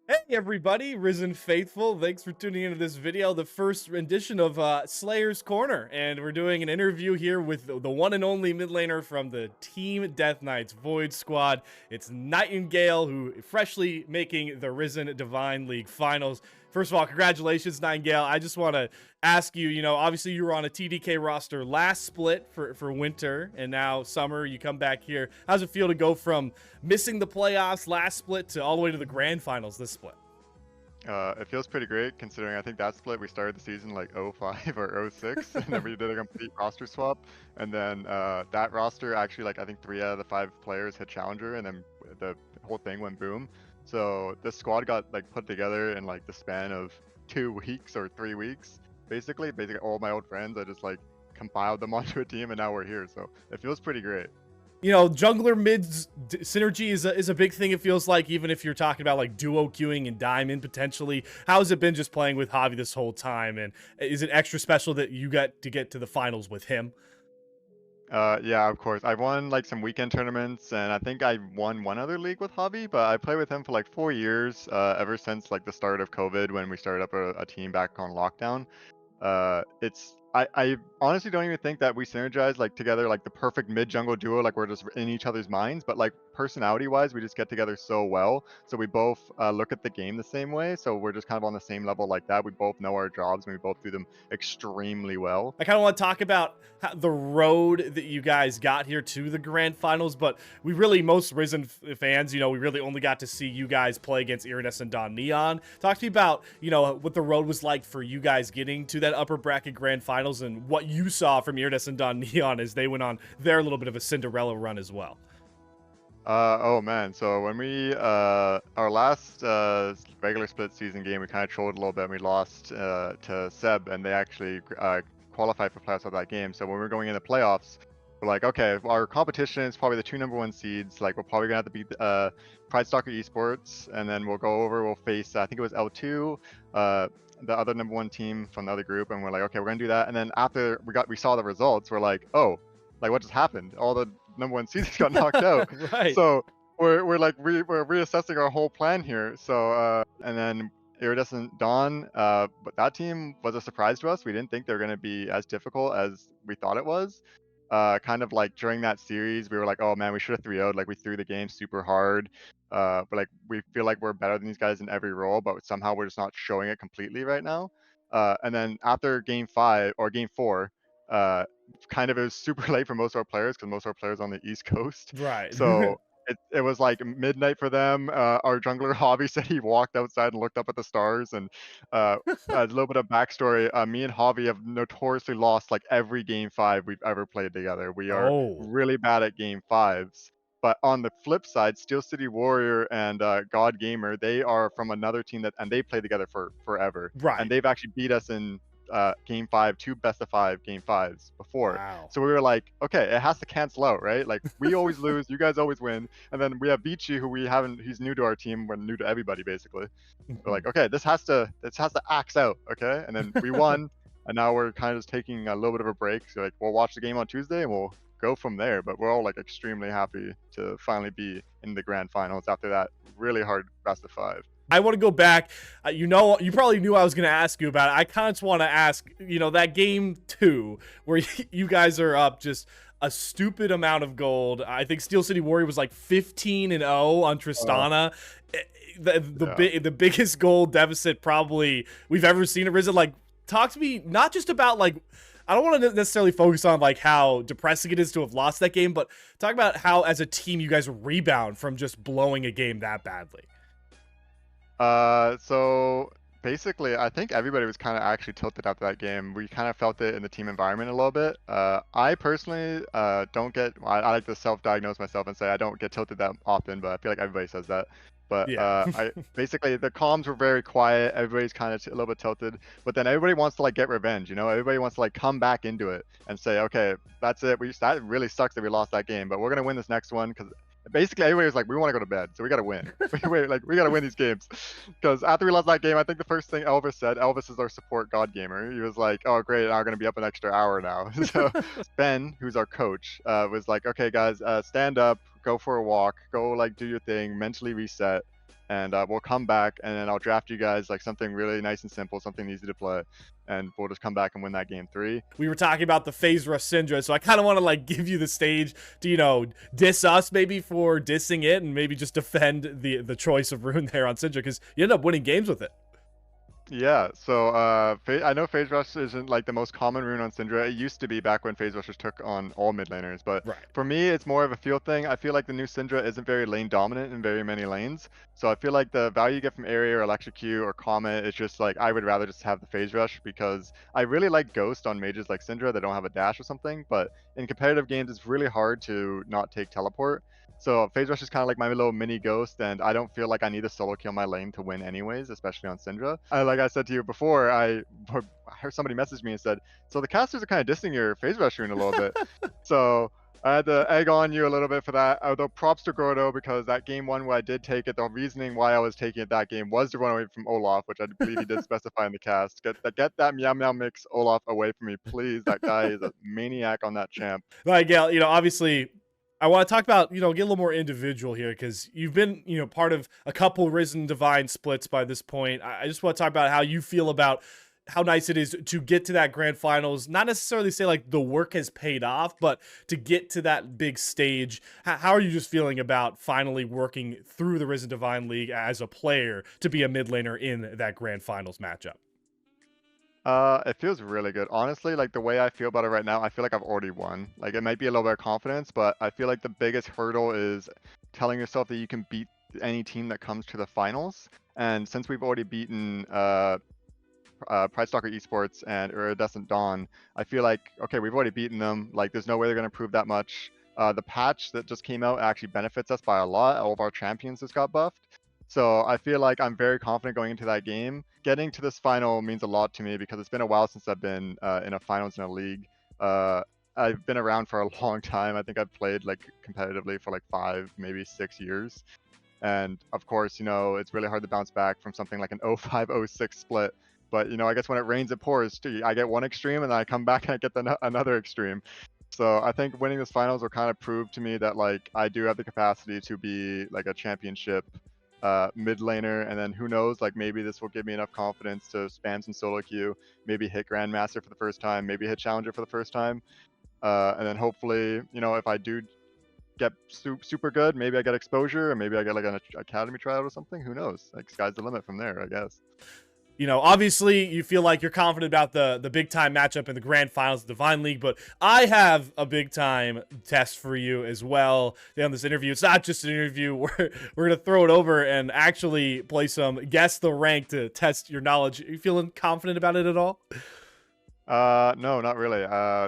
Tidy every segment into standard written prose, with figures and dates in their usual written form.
Hey everybody, Risen Faithful. Thanks for tuning into this video, the first rendition of Slayer's Corner. And we're doing an interview here with the one and only mid laner from the Team Death Knights Void Squad. It's Nightingale, who freshly making the Risen Divine League Finals. First of all, congratulations, Nightingale. I just want to ask you, obviously you were on a TDK roster last split for winter, and now summer, you come back here. How's it feel to go from missing the playoffs last split to all the way to the grand finals this split? It feels pretty great considering I think that split we started the season like 05 or 06 and then we did a complete roster swap, and then that roster actually, like, I think 3 out of the 5 players hit challenger, and then the whole thing went boom. So the squad got like put together in like the span of 2 weeks or 3 weeks. Basically all my old friends, I just like compiled them onto a team and now we're here. So it feels pretty great. Jungler mids synergy is a big thing, it feels like, even if you're talking about like duo queuing and diamond potentially. How's it been just playing with Javi this whole time, and is it extra special that you got to get to the finals with him? Yeah, of course. I won like some weekend tournaments, and I think I won one other league with Hobby, but I played with him for like 4 years, ever since like the start of COVID when we started up a team back on lockdown. I honestly don't even think that we synergize like together like the perfect mid jungle duo, like we're just in each other's minds, but like personality wise we just get together so well. So we both look at the game the same way, so we're just kind of on the same level like that. We both know our jobs and we both do them extremely well. I kind of want to talk about the road that you guys got here to the grand finals, but most Risen fans, we really only got to see you guys play against Iridescent Dawn Neon. Talk to me about, what the road was like for you guys getting to that upper bracket grand finals and what you saw from Iridescent Dawn Neon as they went on their little bit of a Cinderella run as well. Oh man, so when we our last regular split season game, we kind of trolled a little bit and we lost to Seb, and they actually qualified for playoffs of that game. So when we're going into playoffs, we're like, okay, our competition is probably the 2 number 1 seeds. Like, we're probably gonna have to beat Pride Stalker Esports, and then we'll go over, we'll face, I think it was L2, the other #1 team from the other group, and we're like, okay, we're gonna do that. And then after we saw the results, we're like, oh, like what just happened? All the #1 seeds got knocked out. Right. So we're like we're reassessing our whole plan here. So and then Iridescent Dawn, but that team was a surprise to us. We didn't think they were going to be as difficult as we thought it was. Kind of like during that series, we were like, oh man, we should have 3-0'd. Like, we threw the game super hard. But like, we feel like we're better than these guys in every role, but somehow we're just not showing it completely right now. And then after game 5 or game 4, kind of, it was super late for most of our players because most of our players are on the East Coast. Right. So it was like midnight for them. Our jungler Hobby said he walked outside and looked up at the stars. And a little bit of backstory: me and Hobby have notoriously lost like every game 5 we've ever played together. We are Oh, really bad at game 5s. But on the flip side, Steel City Warrior and God Gamer, they are from another team and they play together for forever. And right. they've actually beat us in game 5, 2 best of 5 game 5s before. Wow. So we were like, okay, it has to cancel out, right? Like, we always lose, you guys always win. And then we have Vici, who he's new to our team, we're new to everybody basically. We're like, okay, this has to axe out, okay? And then we won, and now we're kind of just taking a little bit of a break. So like, we'll watch the game on Tuesday and we'll go from there. But we're all like extremely happy to finally be in the grand finals after that really hard best of 5. I want to go back. You probably knew I was going to ask you about it. I kind of just want to ask, that game 2 where you guys are up just a stupid amount of gold. I think Steel City Warrior was like 15-0 on Tristana. The biggest gold deficit probably we've ever seen at Risen. Like, talk to me not just about like, I don't want to necessarily focus on like how depressing it is to have lost that game, but talk about how as a team you guys rebound from just blowing a game that badly. So basically, I think everybody was kind of actually tilted after that game. We kind of felt it in the team environment a little bit. I personally don't get. I like to self-diagnose myself and say I don't get tilted that often, but I feel like everybody says that. But Yeah. I basically, the comms were very quiet. Everybody's kind of a little bit tilted, but then everybody wants to like get revenge. Everybody wants to like come back into it and say, okay, that's it. That really sucks that we lost that game, but we're gonna win this next one because basically everybody was like, we want to go to bed, so we got to win. We got to win these games. Because after we lost that game, I think the first thing Elvis said, Elvis is our support god gamer, he was like, oh great, I'm going to be up an extra hour now. So Ben, who's our coach, was like, okay guys, stand up, go for a walk, go like do your thing, mentally reset. and we'll come back, and then I'll draft you guys like something really nice and simple, something easy to play, and we'll just come back and win that game 3. We were talking about the Phase Rush Syndra, so I kind of want to like give you the stage to, you know, diss us maybe for dissing it, and maybe just defend the choice of rune there on Syndra, because you end up winning games with it. Yeah, so I know Phase Rush isn't like the most common rune on Syndra. It used to be back when Phase Rushers took on all mid laners, but Right. for me, it's more of a feel thing. I feel like the new Syndra isn't very lane dominant in very many lanes, so I feel like the value you get from Area or Electrocute or Comet is just like, I would rather just have the Phase Rush, because I really like Ghost on mages like Syndra that don't have a dash or something, but in competitive games, it's really hard to not take Teleport. So Phase Rush is kind of like my little mini Ghost, and I don't feel like I need to solo kill my lane to win anyways, especially on Syndra. Like I said to you before, I heard somebody message me and said, so the casters are kind of dissing your Phase Rush rune a little bit. So I had to egg on you a little bit for that. Although props to Gordo, because that game 1 where I did take it, the reasoning why I was taking it that game was to run away from Olaf, which I believe he did specify in the cast. Get that Meow Meow Mix Olaf away from me, please. That guy is a maniac on that champ. Nightingale, you know, obviously, I want to talk about, you know, get a little more individual here, because you've been, you know, part of a couple Risen Divine splits by this point. I just want to talk about how you feel about how nice it is to get to that grand finals. Not necessarily say like the work has paid off, but to get to that big stage. How are you just feeling about finally working through the Risen Divine League as a player to be a mid laner in that grand finals matchup? It feels really good. Honestly, like the way I feel about it right now, I feel like I've already won. Like it might be a little bit of confidence, but I feel like the biggest hurdle is telling yourself that you can beat any team that comes to the finals. And since we've already beaten Pride Stalker Esports and Iridescent Dawn, I feel like, okay, we've already beaten them. Like there's no way they're going to prove that much. The patch that just came out actually benefits us by a lot. All of our champions just got buffed. So I feel like I'm very confident going into that game. Getting to this final means a lot to me, because it's been a while since I've been in a finals in a league. I've been around for a long time. I think I've played like competitively for like 5, maybe 6 years. And of course, you know, it's really hard to bounce back from something like an 05-06 split. But, you know, I guess when it rains, it pours. I get one extreme and then I come back and I get another extreme. So I think winning this finals will kind of prove to me that like I do have the capacity to be like a championship mid laner, and then who knows, like maybe this will give me enough confidence to spam some solo queue, maybe hit Grandmaster for the first time, maybe hit Challenger for the first time, and then hopefully, you know, if I do get super good, maybe I get exposure, or maybe I get like an academy tryout or something. Who knows? Like sky's the limit from there, I guess. You know, obviously you feel like you're confident about the big time matchup in the grand finals of Divine League, but I have a big time test for you as well on this interview. It's not just an interview. We're going to throw it over and actually play some Guess the Rank to test your knowledge. Are you feeling confident about it at all? No, not really.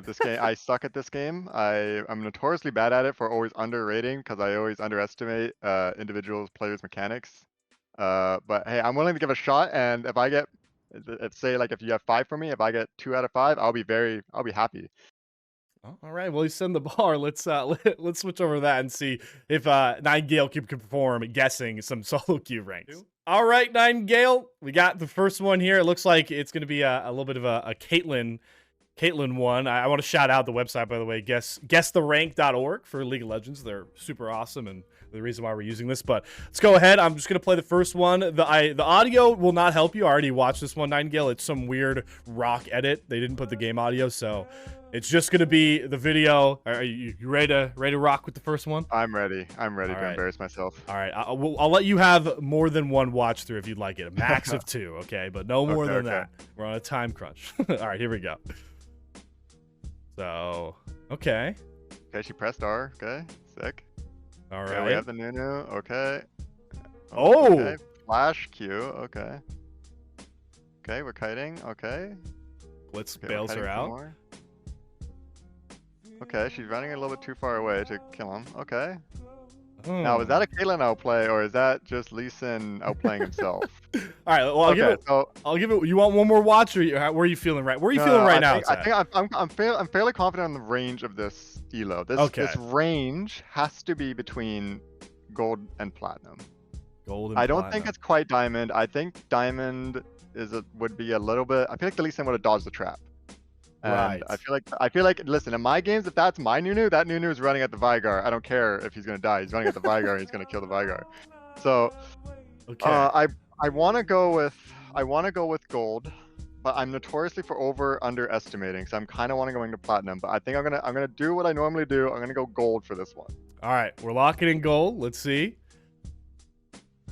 This game, I suck at this game. I'm notoriously bad at it for always underrating, because I always underestimate individual players' mechanics. But hey, I'm willing to give a shot, and if I get, say like if you have 5 for me, if I get 2 out of 5, I'll be happy. Oh, all right, well, you send the bar. Let's switch over to that and see if Nightingale can perform guessing some solo queue ranks. All right, Nightingale, we got the first one here. It looks like it's going to be a little bit of a Caitlyn one. I want to shout out the website, by the way, guesstherank.org for League of Legends. They're super awesome and the reason why we're using this. But let's go ahead. I'm just going to play the first one. The audio will not help you. I already watched this one, Nightingale. It's some weird rock edit. They didn't put the game audio, so it's just going to be the video. Are you ready to rock with the first one? I'm ready. I'm ready to embarrass myself. All right. I'll let you have more than one watch through if you'd like it. A max of 2, okay? But no more than that. We're on a time crunch. All right, here we go. So, okay. Okay, she pressed R. Okay, sick. All right. Okay, we have the Nunu. Okay. Oh! Okay. Flash Q. Okay. Okay, we're kiting. Okay. Blitz bails her out. More. Okay, she's running a little bit too far away to kill him. Okay. Now, is that a Caitlyn outplay, or is that just Lee Sin outplaying himself? All right, well, I'll give it. You want one more watch, or where are you feeling right? Where are you feeling right now? I think I'm fairly confident on the range of this elo. This range has to be between gold and platinum. Gold and I don't platinum. think it's quite diamond. I think diamond would be a little bit. I feel like the Lee Sin would have dodged the trap. And right. I feel like listen, in my games, if that's my Nunu, that Nunu is running at the Veigar. I don't care if he's gonna die. He's running at the Veigar and he's gonna kill the Veigar. So Okay. I want to go with gold, but I'm notoriously for underestimating, so I'm kind of want to go into platinum. But I think I'm gonna do what I normally do. I'm gonna go gold for this one. All right, we're locking in gold. Let's see.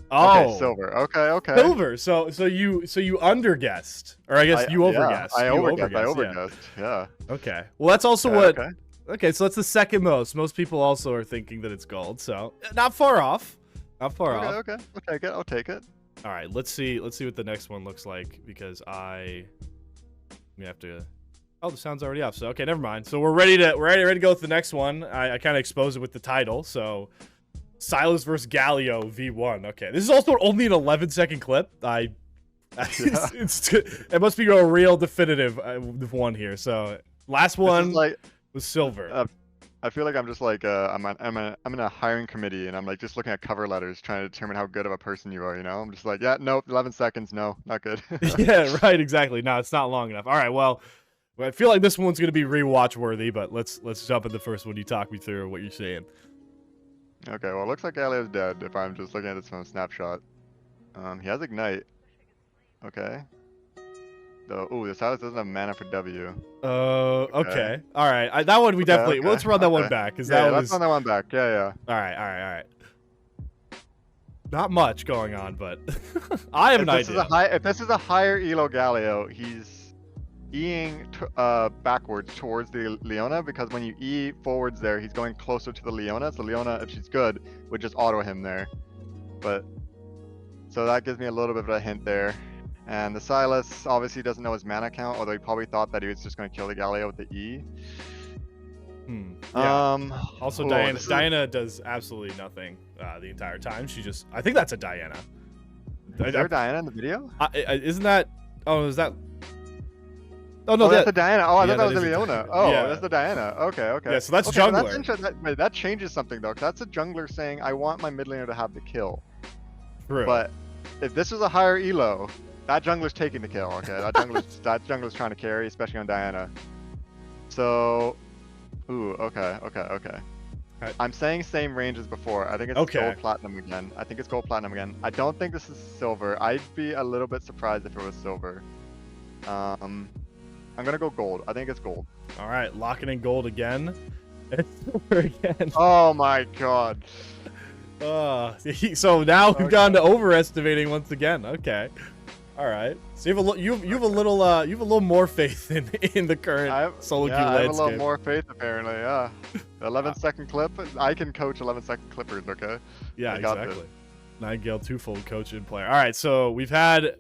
Okay, Oh, silver. Okay. silver. So you underguessed, or I guess you overguessed. I You overguessed. Yeah. Okay. Well, that's also Okay, what. okay. Okay, so that's the second most. Most people also are thinking that it's gold. So not far off. Not far off. Okay. I'll take it. All right, let's see what the next one looks like, because we have to. Oh, the sound's already off. So okay, never mind. So we're ready to go with the next one. I kind of exposed it with the title. So Silas versus Galio V1. Okay, this is also only an 11-second clip. It must be a real definitive one here. So last one was silver. I feel like I'm just like I'm in a hiring committee, and I'm like just looking at cover letters trying to determine how good of a person you are, you know? I'm just like, yeah, nope, 11 seconds, no, not good. Yeah, right, exactly. No, it's not long enough. All right, well, I feel like this one's going to be rewatch worthy, but let's jump in the first one. You talk me through what you're saying. Okay, well, it looks like Galio's dead if I'm just looking at this from a snapshot. He has Ignite. Okay. Ooh, the Silas doesn't have mana for W. Okay. All right. That one we definitely. Well, let's run that one back, because that was. Let's run that one back. Yeah. All right. Not much going on, but I have an idea. If this is a higher elo Galio, he's Eing backwards towards the Leona, because when you E forwards there, he's going closer to the Leona. So Leona, if she's good, would just auto him there. But so that gives me a little bit of a hint there. And the Silas obviously doesn't know his mana count, although he probably thought that he was just going to kill the Galio with the E. Yeah. Also, Diana does absolutely nothing the entire time. I think that's a Diana. Is there a Diana in the video? Isn't that? Oh, is that? Oh no, that's the Diana. Oh, I thought that was the Leona. Oh, yeah. That's the Diana. Okay. Yeah, so that's jungler. That changes something though, 'cause that's a jungler saying, I want my mid laner to have the kill. True. But if this was a higher elo, that jungler's taking the kill. Okay, that jungler's trying to carry, especially on Diana. So, ooh, okay. Right. I'm saying same range as before. I think it's gold platinum again. I don't think this is silver. I'd be a little bit surprised if it was silver. I'm gonna go gold. I think it's gold. All right, locking in gold again. It's silver again. Oh my god. So now we've gone to overestimating once again. Okay. All right. So you have a little more faith in the current solo queue landscape. I have a little more faith apparently. Yeah. 11-second clip. I can coach 11-second clippers. Okay. Yeah, exactly. Nightingale twofold coach and player. All right. So we've had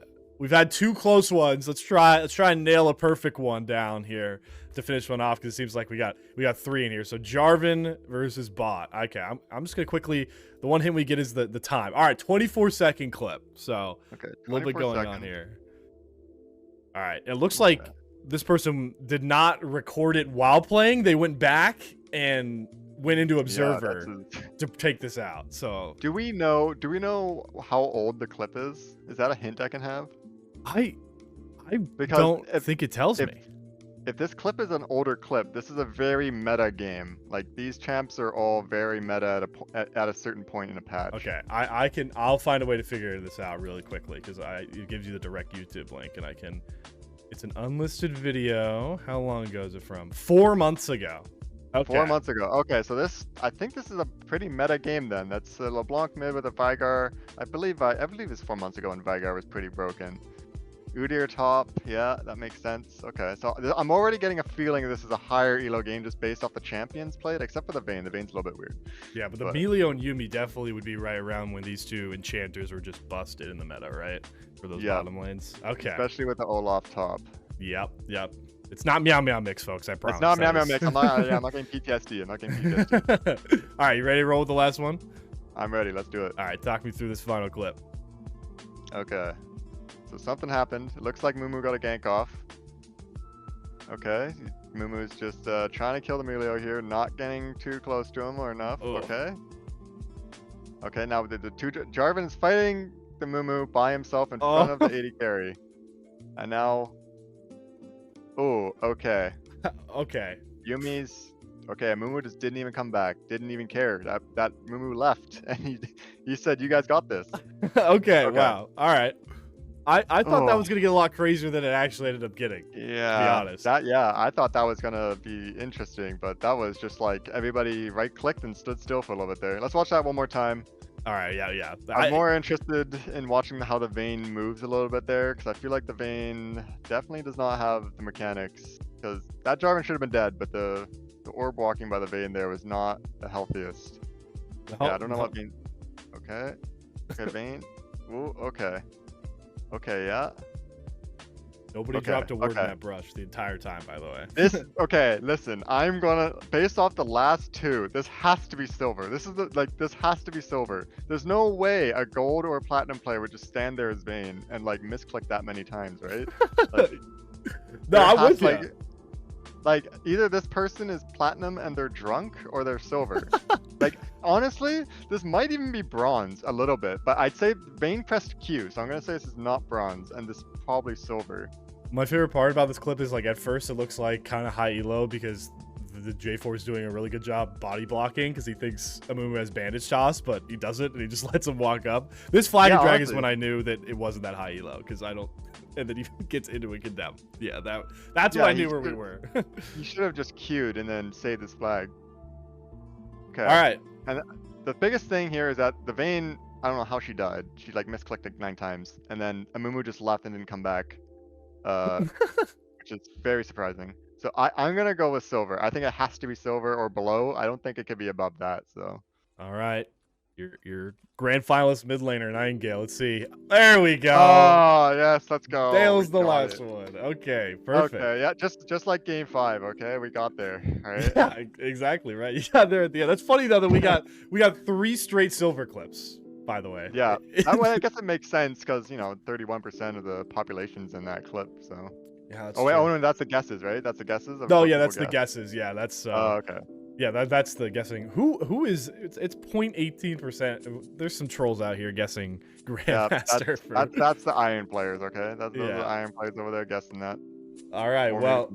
two close ones. Let's try and nail a perfect one down here to finish one off, because it seems like we got three in here. So Jarvan versus Bot. Okay, I'm just gonna quickly. The one hint we get is the time. All right, 24-second clip. So okay, a little bit going on here. All right, it looks like this person did not record it while playing. They went back and went into Observer to take this out. So do we know how old the clip is? Is that a hint I can have? I don't think it tells me. If this clip is an older clip, this is a very meta game. Like, these champs are all very meta at a certain point in a patch. Okay, I'll find a way to figure this out really quickly, because it gives you the direct YouTube link, and it's an unlisted video. How long ago is it from? 4 months ago. Okay. 4 months ago. Okay, so I think this is a pretty meta game then. That's LeBlanc mid with a Vigar. I believe it's 4 months ago when Vigar was pretty broken. Udyr top, yeah, that makes sense. Okay, so I'm already getting a feeling this is a higher elo game just based off the champions played, except for the Vayne. The Vayne's a little bit weird. Yeah, but the Melio and Yuumi definitely would be right around when these two enchanters were just busted in the meta, right? For those bottom lanes. Okay. Especially with the Olaf top. Yep. It's not Meow Meow Mix, folks, I promise. It's not Meow Meow Mix. I'm not getting PTSD. All right, you ready to roll with the last one? I'm ready. Let's do it. All right, talk me through this final clip. Okay. So something happened. It looks like Mumu got a gank off. Okay. Mumu's just trying to kill the Melio here, not getting too close to him or enough. Ooh. Okay. Okay, now the two Jarvan's fighting the Mumu by himself in front of the 80 carry. And now... Oh, okay. Okay. Yuumi's... Okay, Mumu just didn't even come back. Didn't even care. That Mumu left, and he said, "You guys got this." Okay, Okay. wow. All right. I thought that Oh, was gonna get a lot crazier than it actually ended up getting, to be yeah. honest. Yeah. I thought that was gonna be interesting, but that was just like everybody right-clicked and stood still for a little bit there. Let's watch that one more time. All right, yeah. I'm more interested in watching how the Vayne moves a little bit there, because I feel like the Vayne definitely does not have the mechanics. Because that Jarvan should have been dead, but the orb walking by the Vayne there was not the healthiest. Yeah, I don't know what Vayne. Okay. Okay, Vayne. Ooh, okay. Okay, yeah. Nobody dropped a word in that brush the entire time, by the way. Okay, listen, I'm gonna, based off the last two, this has to be silver. This is this has to be silver. There's no way a gold or a platinum player would just stand there as Vayne and like misclick that many times, right? Like, no, I'm with you. Like either this person is platinum and they're drunk, or they're silver. Like honestly, this might even be bronze a little bit, but I'd say Vayne pressed Q, so I'm gonna say this is not bronze, and this is probably silver. My favorite part about this clip is like at first it looks like kind of high elo because the J4 is doing a really good job body blocking because he thinks Amumu has bandage toss, but he doesn't, and he just lets him walk up. This flag and drag is when I knew that it wasn't that high elo, because I don't, and then he gets into a condemn. Yeah, that's when I knew where we were. You should have just queued and then saved this flag. Okay. All right. And the biggest thing here is that the Vayne, I don't know how she died. She like misclicked like 9 times, and then Amumu just left and didn't come back. Which is very surprising. So I'm gonna go with silver. I think it has to be silver or below. I don't think it could be above that. So. All right, your grand finalist mid laner Nightingale. Let's see. There we go. Oh yes, let's go. Dale's the last one. Okay, perfect. Okay, yeah, just like game 5. Okay, we got there. Right. Yeah, exactly right. You got there at the end. That's funny though that we got 3 straight silver clips. By the way. Yeah, that way I guess it makes sense because 31% of the population's in that clip. So. Yeah. That's oh wait, true. no, that's the guesses, right? That's the guesses. No, yeah, that's the guesses. Yeah, that's. Okay. Yeah, that's the guessing. Who is? It's 0.18%. There's some trolls out here guessing Grandmaster. Yeah, that's the Iron players. Okay, those are the Iron players over there guessing that. All right, well,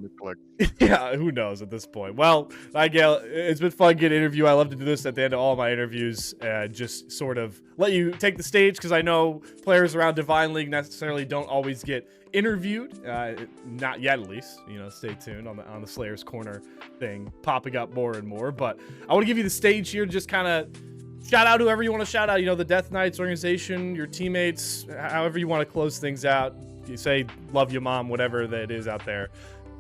yeah, who knows at this point? Well, Nightingale, it's been fun getting an interview. I love to do this at the end of all my interviews and just sort of let you take the stage, because I know players around Divine League necessarily don't always get interviewed, not yet at least. Stay tuned on the Slayer's Corner thing popping up more and more. But I want to give you the stage here to just kind of shout out whoever you want to shout out. The Death Knights organization, your teammates, however you want to close things out. You say love you, mom, whatever that is out there.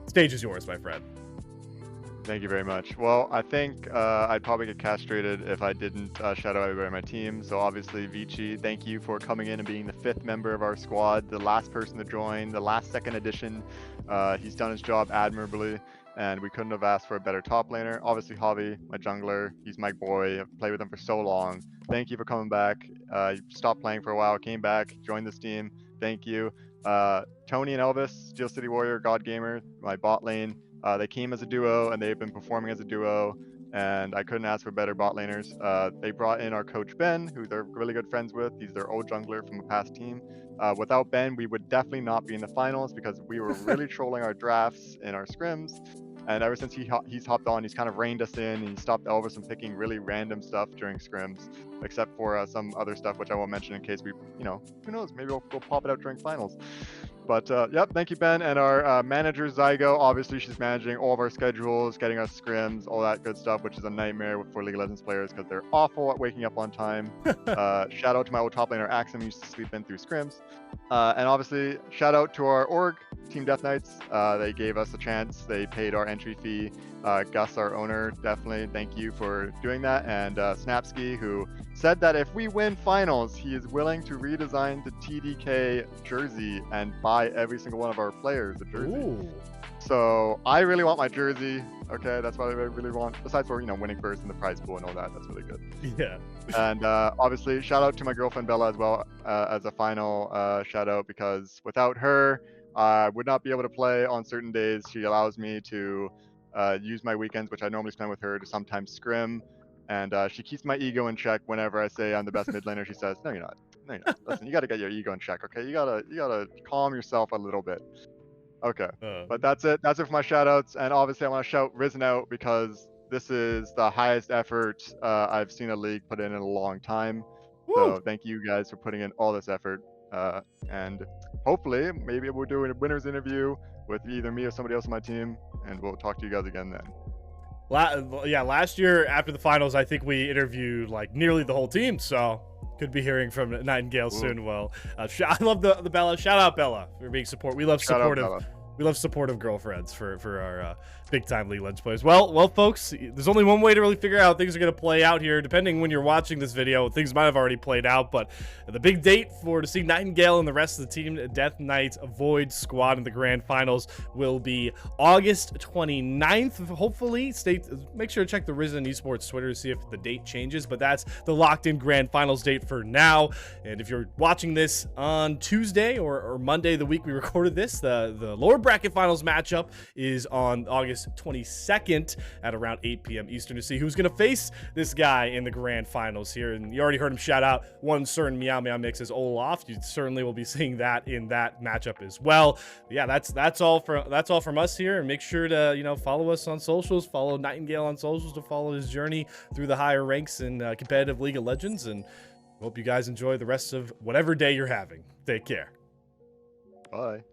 Stage is yours, my friend. Thank you very much. Well, I think I'd probably get castrated if I didn't shout out everybody on my team. So obviously, Vici, thank you for coming in and being the 5th member of our squad, the last person to join, the last 2nd edition. He's done his job admirably, and we couldn't have asked for a better top laner. Obviously, Javi, my jungler, he's my boy. I've played with him for so long. Thank you for coming back. You stopped playing for a while, came back, joined this team. Thank you. Tony and Elvis, Steel City Warrior, God Gamer, my bot lane. They came as a duo, and they've been performing as a duo, and I couldn't ask for better bot laners. They brought in our coach Ben, who they're really good friends with. He's their old jungler from a past team. Without Ben, we would definitely not be in the finals, because we were really trolling our drafts and our scrims. And ever since he's hopped on, he's kind of reined us in, and he stopped Elvis from picking really random stuff during scrims, except for some other stuff, which I won't mention in case we, who knows, maybe we'll pop it out during finals. But yep, thank you, Ben. And our manager, Zygo, obviously she's managing all of our schedules, getting us scrims, all that good stuff, which is a nightmare for League of Legends players because they're awful at waking up on time. Shout out to my old top laner, Axum, who used to sleep in through scrims. And obviously, shout out to our org, Team Death Knights. They gave us a chance. They paid our entry fee. Gus, our owner, definitely thank you for doing that. And Snapsky, who said that if we win finals, he is willing to redesign the TDK jersey and buy every single one of our players a jersey. Ooh. So I really want my jersey. Okay, that's what I really want. Besides for winning first in the prize pool and all that, that's really good. Yeah. And obviously, shout out to my girlfriend Bella as well as a final shout out, because without her, I would not be able to play on certain days. She allows me to use my weekends, which I normally spend with her, to sometimes scrim. And she keeps my ego in check whenever I say I'm the best mid laner. She says, "No, you're not. No, you're not. Listen, you got to get your ego in check, okay? You gotta calm yourself a little bit." Okay, but that's it. That's it for my shout outs. And obviously, I want to shout Risen out, because this is the highest effort I've seen a league put in a long time. Woo! So thank you guys for putting in all this effort. And hopefully, maybe we'll do a winners interview with either me or somebody else on my team, and we'll talk to you guys again then. Yeah, last year after the finals, I think we interviewed like nearly the whole team, so could be hearing from Nightingale soon. Well, I love the Bella. Shout out Bella for being support. We love supportive. We love supportive girlfriends for our big time League of Legends players. Well, folks, there's only one way to really figure out how things are going to play out here. Depending when you're watching this video, things might have already played out, but the big date to see Nightingale and the rest of the team Death Knights Void squad in the grand finals will be August 29th. Hopefully, make sure to check the Risen Esports Twitter to see if the date changes, but that's the locked in grand finals date for now. And if you're watching this on Tuesday or Monday, the week we recorded this, the lower bracket finals matchup is on August 22nd at around 8 p.m. Eastern to see who's going to face this guy in the grand finals here. And you already heard him shout out one certain Meow Meow Mix as Olaf. You certainly will be seeing that in that matchup as well. But yeah, that's all from us here. And make sure to follow us on socials, follow Nightingale on socials to follow his journey through the higher ranks in competitive League of Legends. And hope you guys enjoy the rest of whatever day you're having. Take care. Bye.